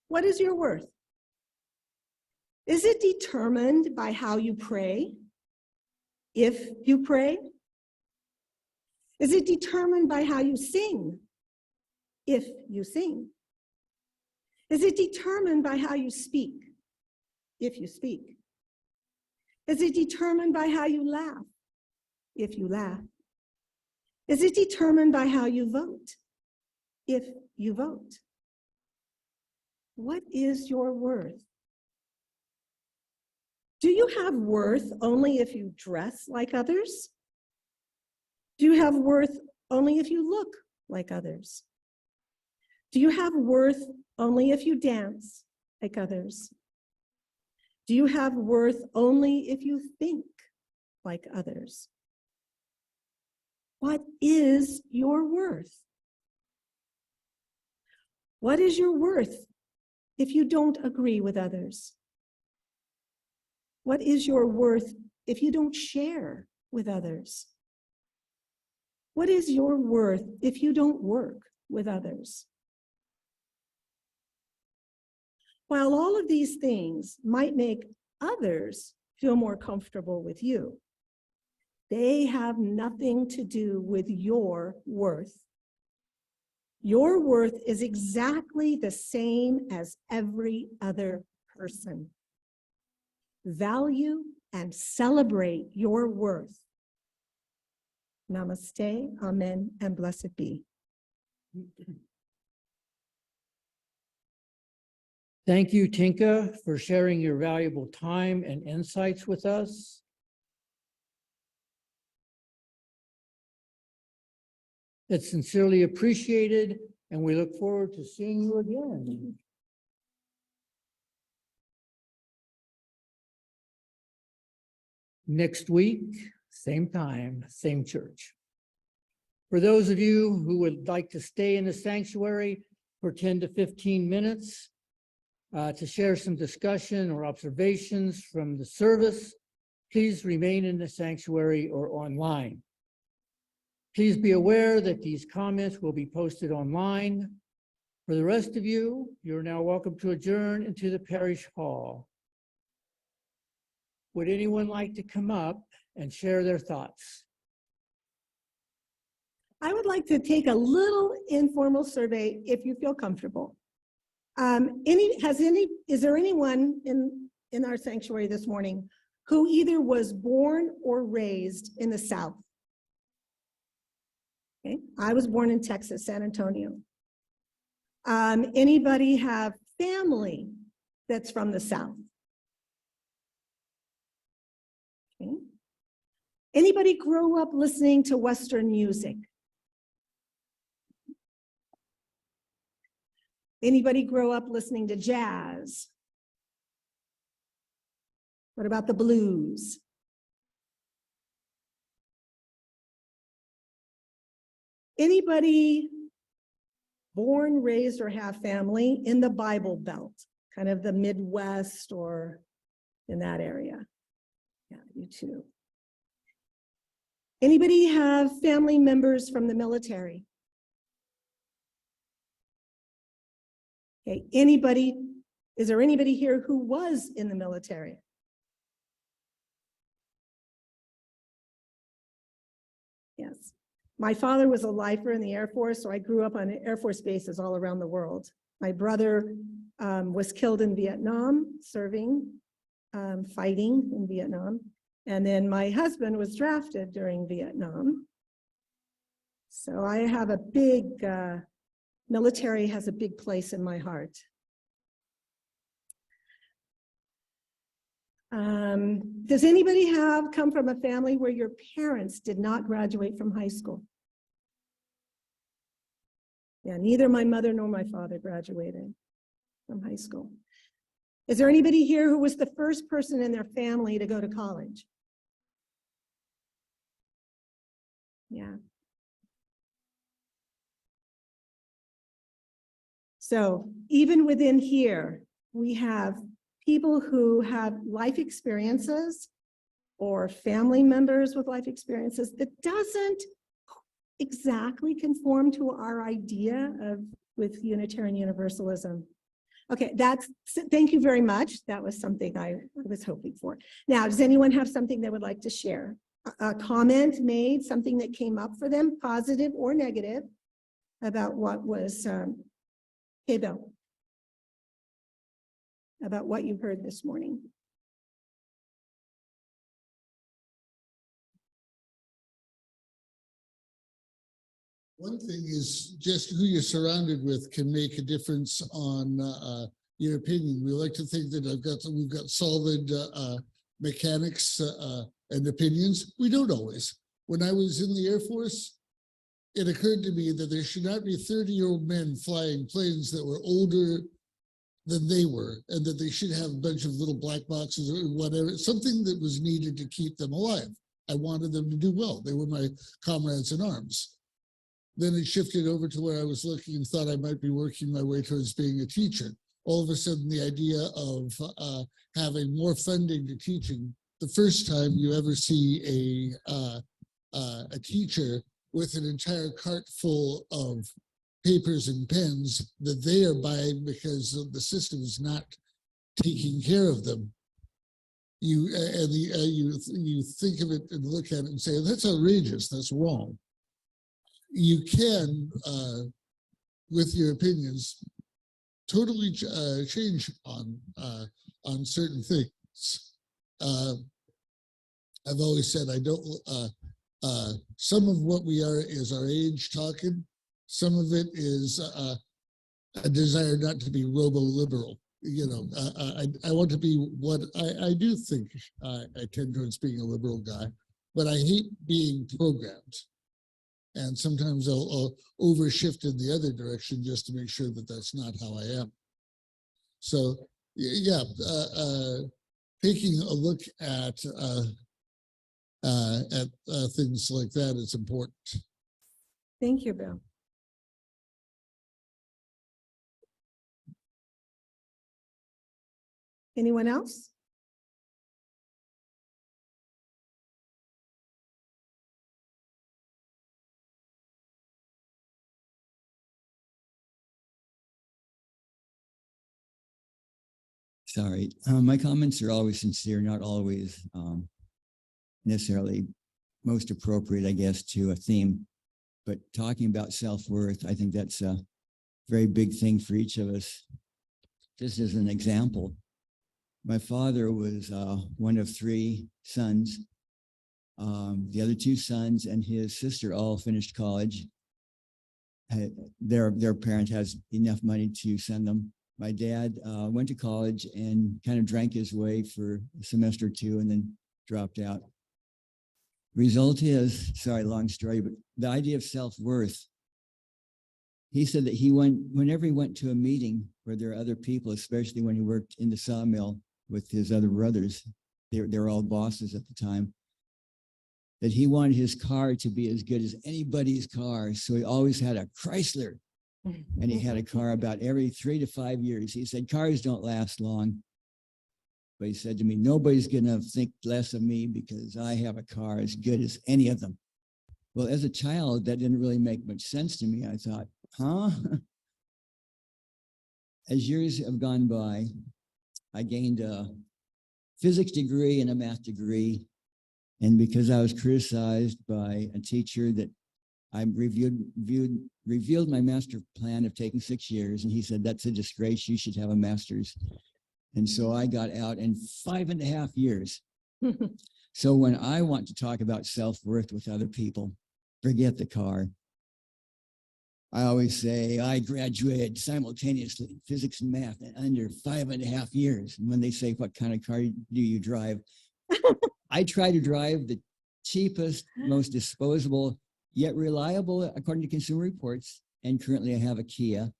What is your worth? Is it determined by how you pray? If you pray? Is it determined by how you sing? If you sing? Is it determined by how you speak, if you speak? Is it determined by how you laugh, if you laugh? Is it determined by how you vote, if you vote? What is your worth? Do you have worth only if you dress like others? Do you have worth only if you look like others? Do you have worth only if you dance like others? Do you have worth only if you think like others? What is your worth? What is your worth if you don't agree with others? What is your worth if you don't share with others? What is your worth if you don't work with others? While all of these things might make others feel more comfortable with you, they have nothing to do with your worth. Your worth is exactly the same as every other person. Value and celebrate your worth. Namaste, amen, and blessed be. Thank you, Tinka, for sharing your valuable time and insights with us. It's sincerely appreciated, and we look forward to seeing you again. Next week, same time, same church. For those of you who would like to stay in the sanctuary for 10 to 15 minutes to share some discussion or observations from the service, please remain in the sanctuary or online. Please be aware that these comments will be posted online. For the rest of you, you're now welcome to adjourn into the parish hall. Would anyone like to come up and share their thoughts? I would like to take a little informal survey if you feel comfortable. Is there anyone in our sanctuary this morning who either was born or raised in the South? Okay, I was born in Texas, San Antonio. Anybody have family that's from the South? Okay. Anybody grow up listening to Western music? Anybody grow up listening to jazz? What about the blues? Anybody born, raised, or have family in the Bible Belt, kind of the Midwest or in that area? Yeah, you too. Anybody have family members from the military? Okay, is there anybody here who was in the military? Yes. My father was a lifer in the Air Force, so I grew up on Air Force bases all around the world. My brother was killed in Vietnam, serving, fighting in Vietnam. And then my husband was drafted during Vietnam. So I have a big, military has a big place in my heart. Does anybody come from a family where your parents did not graduate from high school? Yeah, neither my mother nor my father graduated from high school. Is there anybody here who was the first person in their family to go to college? Yeah. So even within here, we have people who have life experiences or family members with life experiences that doesn't exactly conform to our idea with Unitarian Universalism. Okay, thank you very much. That was something I was hoping for. Now, does anyone have something they would like to share? A comment made, something that came up for them, positive or negative, about what was, hey, Bill. about what you heard this morning? One thing is just who you're surrounded with can make a difference on your opinion. We like to think that we've got solid mechanics and opinions. We don't always. When I was in the Air Force, it occurred to me that there should not be 30-year-old men flying planes that were older than they were, and that they should have a bunch of little black boxes or whatever, something that was needed to keep them alive. I wanted them to do well. They were my comrades in arms. Then it shifted over to where I was looking and thought I might be working my way towards being a teacher. All of a sudden, the idea of having more funding to teaching, the first time you ever see a teacher with an entire cart full of papers and pens that they are buying because the system is not taking care of them. You think of it and look at it and say, that's outrageous, that's wrong. You can, with your opinions, totally change on certain things. I've always said I don't. Some of what we are is our age talking. Some of it is a desire not to be robo-liberal. You know, I want to be what I do think I tend towards being a liberal guy, but I hate being programmed. And sometimes I'll overshift in the other direction just to make sure that that's not how I am. So yeah, taking a look at things like that is important. Thank you, Bill. Anyone else? Sorry, my comments are always sincere, not always necessarily most appropriate, I guess, to a theme. But talking about self-worth, I think that's a very big thing for each of us. Just as an example, my father was one of 3 sons. The other 2 sons and his sister all finished college. Their parent has enough money to send them. My dad went to college and kind of drank his way for a semester or 2 and then dropped out. Result is, sorry, long story, but the idea of self-worth. He said that whenever he went to a meeting where there are other people, especially when he worked in the sawmill with his other brothers, they were all bosses at the time, that he wanted his car to be as good as anybody's car. So he always had a Chrysler. And he had a car about every 3 to 5 years. He said, cars don't last long. But he said to me, nobody's going to think less of me because I have a car as good as any of them. Well, as a child, that didn't really make much sense to me. I thought, huh? As years have gone by, I gained a physics degree and a math degree. And because I was criticized by a teacher that I revealed my master plan of taking 6 years, and he said, that's a disgrace, you should have a master's. And so I got out in 5.5 years. So when I want to talk about self-worth with other people, forget the car. I always say I graduated simultaneously in physics and math in under 5.5 years. And when they say, what kind of car do you drive? I try to drive the cheapest, most disposable, yet reliable, according to Consumer Reports. And currently I have a Kia.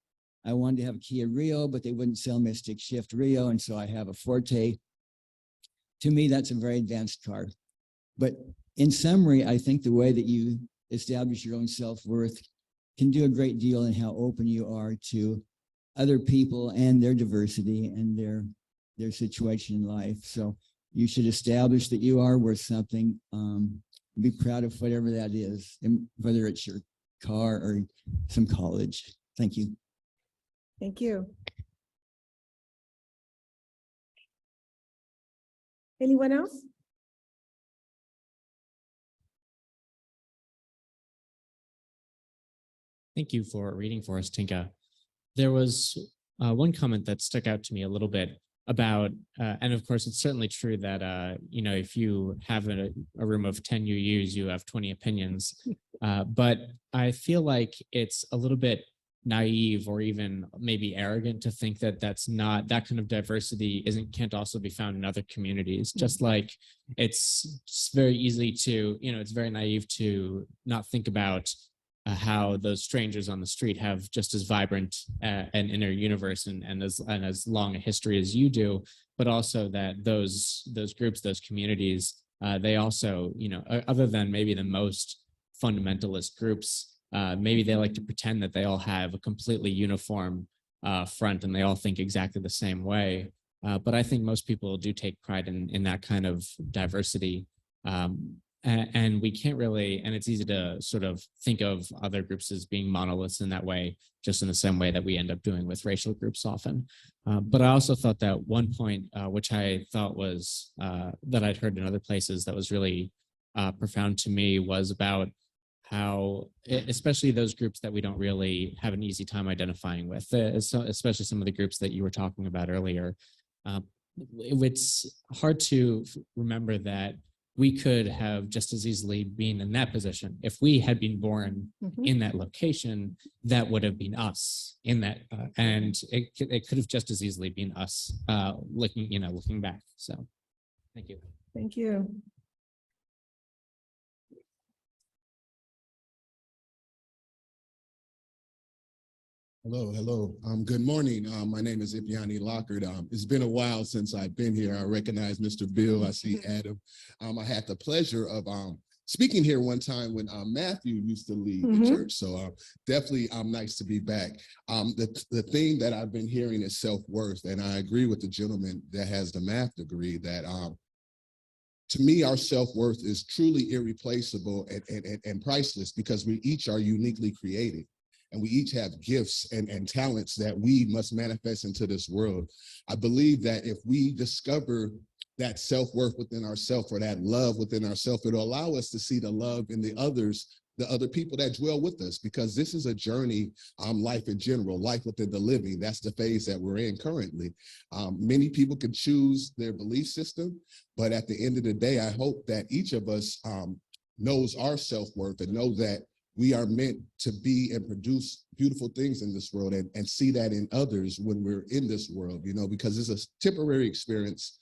I wanted to have a Kia Rio, but they wouldn't sell me a stick shift Rio. And so I have a Forte. To me, that's a very advanced car. But in summary, I think the way that you establish your own self-worth can do a great deal in how open you are to other people and their diversity and their situation in life. So you should establish that you are worth something. Be proud of whatever that is, and whether it's your car or some college. Thank you. Thank you. Anyone else? Thank you for reading for us, Tinka. There was one comment that stuck out to me a little bit. about, and of course, it's certainly true that, if you have a room of 10 UUs, you have 20 opinions. But I feel like it's a little bit naive or even maybe arrogant to think that that kind of diversity can't also be found in other communities. Just like it's very easy to, it's very naive to not think about how those strangers on the street have just as vibrant an inner universe and as long a history as you do, but also that those groups, those communities, they also, other than maybe the most fundamentalist groups, maybe they like to pretend that they all have a completely uniform front and they all think exactly the same way. But I think most people do take pride in that kind of diversity. And we can't really, and it's easy to sort of think of other groups as being monoliths in that way, just in the same way that we end up doing with racial groups often. But I also thought that one point, which I thought was, that I'd heard in other places that was really profound to me, was about how, especially those groups that we don't really have an easy time identifying with, especially some of the groups that you were talking about earlier. It's hard to remember that we could have just as easily been in that position. If we had been born in that location, that would have been us in that, and it could have just as easily been us looking back. So thank you. Thank you. Hello. Good morning. My name is Ipiani Lockhart. It's been a while since I've been here. I recognize Mr. Bill. I see Adam. I had the pleasure of speaking here one time when Matthew used to lead the church. So definitely nice to be back. The thing that I've been hearing is self-worth. And I agree with the gentleman that has the math degree that to me, our self-worth is truly irreplaceable and priceless because we each are uniquely created. And we each have gifts and talents that we must manifest into this world. I believe that if we discover that self-worth within ourselves or that love within ourselves, it'll allow us to see the love in the other people that dwell with us, because this is a journey, life in general, life within the living. That's the phase that we're in currently. Many people can choose their belief system, but at the end of the day, I hope that each of us knows our self-worth and know that we are meant to be and produce beautiful things in this world and see that in others when we're in this world, because it's a temporary experience.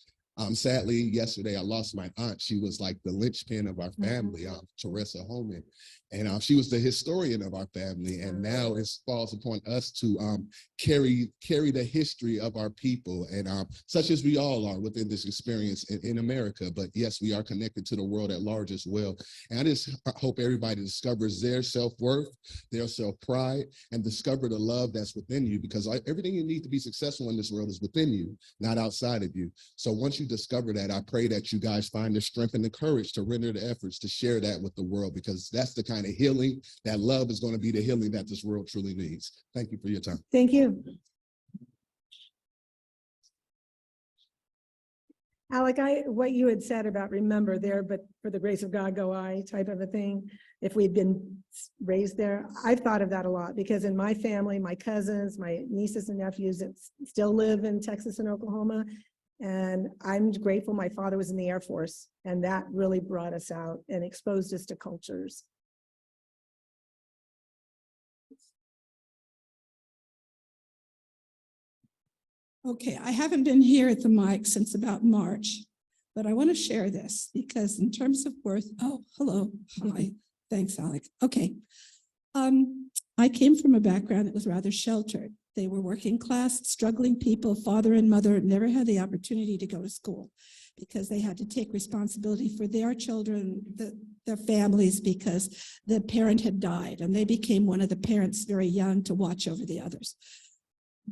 Sadly, yesterday I lost my aunt. She was like the linchpin of our family, Teresa Holman. And she was the historian of our family. And now it falls upon us to carry the history of our people, and such as we all are within this experience in America. But yes, we are connected to the world at large as well. And I just hope everybody discovers their self-worth, their self-pride, and discover the love that's within you, because everything you need to be successful in this world is within you, not outside of you. So once you discover that, I pray that you guys find the strength and the courage to render the efforts to share that with the world, because that's the kind of healing, that love is going to be the healing that this world truly needs. Thank you for your time. Thank you. Alec, what you had said about remember there, but for the grace of God go I type of a thing, if we'd been raised there, I've thought of that a lot, because in my family, my cousins, my nieces and nephews that still live in Texas and Oklahoma, and I'm grateful my father was in the Air Force, and that really brought us out and exposed us to cultures. Okay, I haven't been here at the mic since about March, but I want to share this because in terms of worth, hello, hi, thanks, Alec. Okay, I came from a background that was rather sheltered. They were working class, struggling people, father and mother never had the opportunity to go to school because they had to take responsibility for their children, their families, because the parent had died and they became one of the parents very young to watch over the others.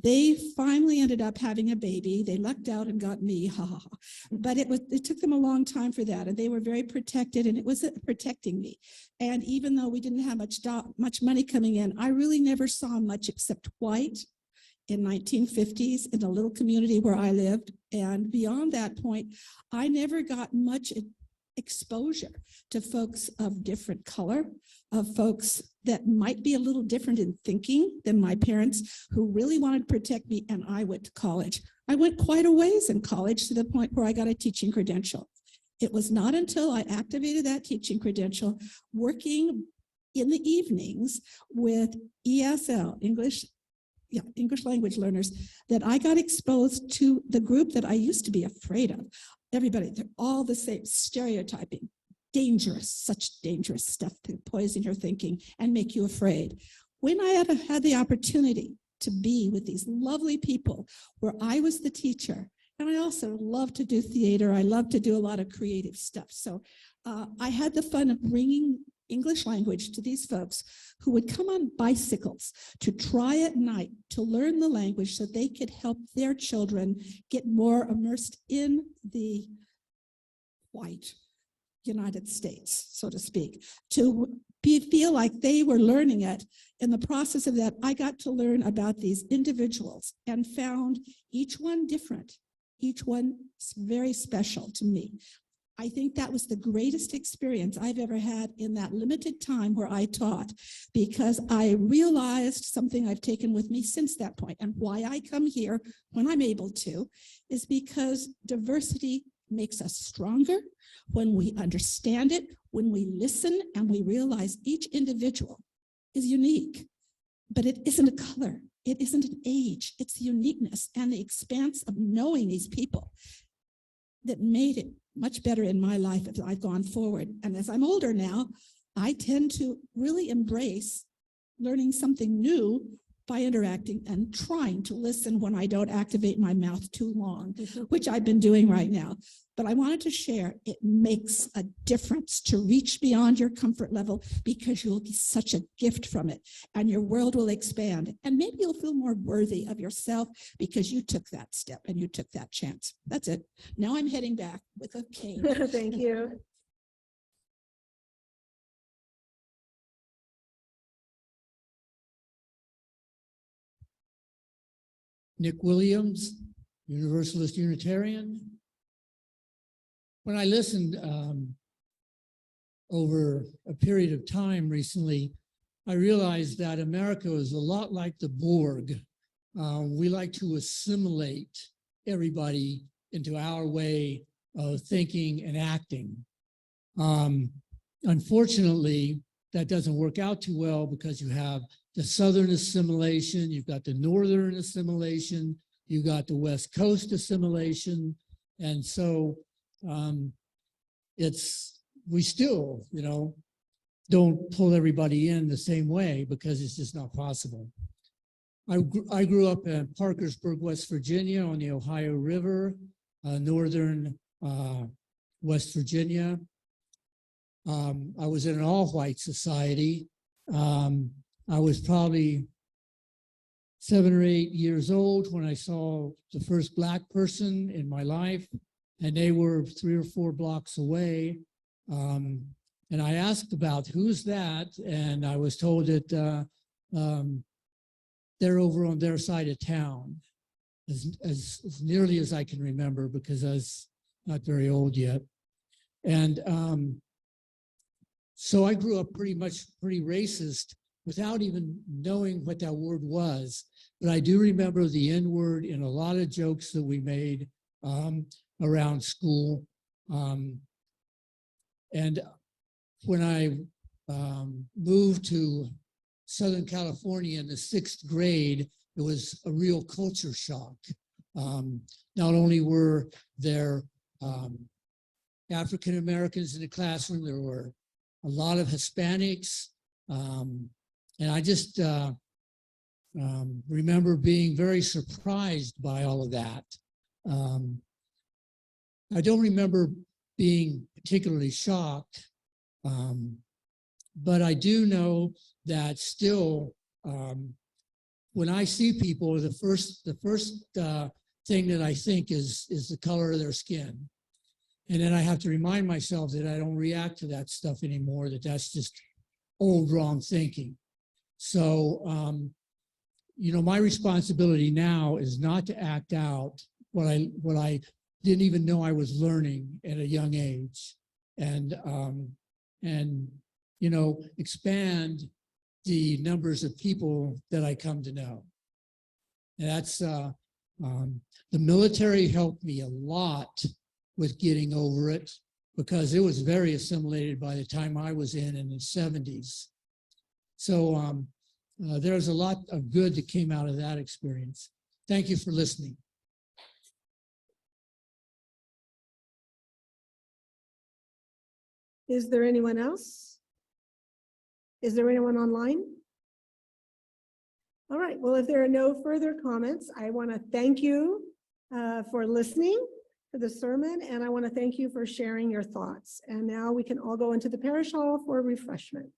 They finally ended up having a baby. They lucked out and got me, but it took them a long time for that, and they were very protected, and it was protecting me. And even though we didn't have much money coming in, I really never saw much except white in 1950s in a little community where I lived. And beyond that point, I never got much exposure to folks of different color, of folks that might be a little different in thinking than my parents, who really wanted to protect me. And I went to college. I went quite a ways in college to the point where I got a teaching credential. It was not until I activated that teaching credential, working in the evenings with ESL, English language learners, that I got exposed to the group that I used to be afraid of. Everybody, they're all the same, stereotyping, dangerous, such dangerous stuff to poison your thinking and make you afraid. When I had the opportunity to be with these lovely people where I was the teacher, and I also love to do theater, I love to do a lot of creative stuff. So I had the fun of bringing English language to these folks who would come on bicycles to try at night to learn the language so they could help their children get more immersed in the white United States, so to speak, to feel like they were learning it. In the process of that, I got to learn about these individuals and found each one different, each one very special to me. I think that was the greatest experience I've ever had in that limited time where I taught, because I realized something I've taken with me since that point. And why I come here when I'm able to is because diversity makes us stronger when we understand it, when we listen and we realize each individual is unique, but it isn't a color, it isn't an age, it's the uniqueness and the expanse of knowing these people that made it much better in my life as I've gone forward. And as I'm older now, I tend to really embrace learning something new by interacting and trying to listen when I don't activate my mouth too long, which I've been doing right now. But I wanted to share, it makes a difference to reach beyond your comfort level, because you'll be such a gift from it and your world will expand. And maybe you'll feel more worthy of yourself because you took that step and you took that chance. That's it. Now I'm heading back with a cane. Thank you. Nick Williams, Universalist Unitarian. When I listened over a period of time recently, I realized that America is a lot like the Borg. We like to assimilate everybody into our way of thinking and acting. Unfortunately, that doesn't work out too well, because you have the Southern assimilation, you've got the Northern assimilation, you got the West Coast assimilation. And so we still, don't pull everybody in the same way, because it's just not possible. I grew up in Parkersburg, West Virginia, on the Ohio River, northern West Virginia. I was in an all-white society. I was probably 7 or 8 years old when I saw the first Black person in my life, and they were 3 or 4 blocks away. And I asked about who's that, and I was told that they're over on their side of town, as nearly as I can remember, because I was not very old yet. And so I grew up pretty racist without even knowing what that word was. But I do remember the N-word in a lot of jokes that we made around school. And when I moved to Southern California in the 6th grade, it was a real culture shock. Not only were there African Americans in the classroom, there were a lot of Hispanics. And I just remember being very surprised by all of that. I don't remember being particularly shocked, but I do know that still, when I see people, the first thing that I think is the color of their skin. And then I have to remind myself that I don't react to that stuff anymore, that's just old wrong thinking. So, my responsibility now is not to act out what I didn't even know I was learning at a young age, and expand the numbers of people that I come to know. And that's The military helped me a lot with getting over it because it was very assimilated by the time I was in the 70s. So there's a lot of good that came out of that experience. Thank you for listening. Is there anyone else? Is there anyone online? All right, well, if there are no further comments, I want to thank you for listening to the sermon, and I want to thank you for sharing your thoughts. And now we can all go into the parish hall for refreshment.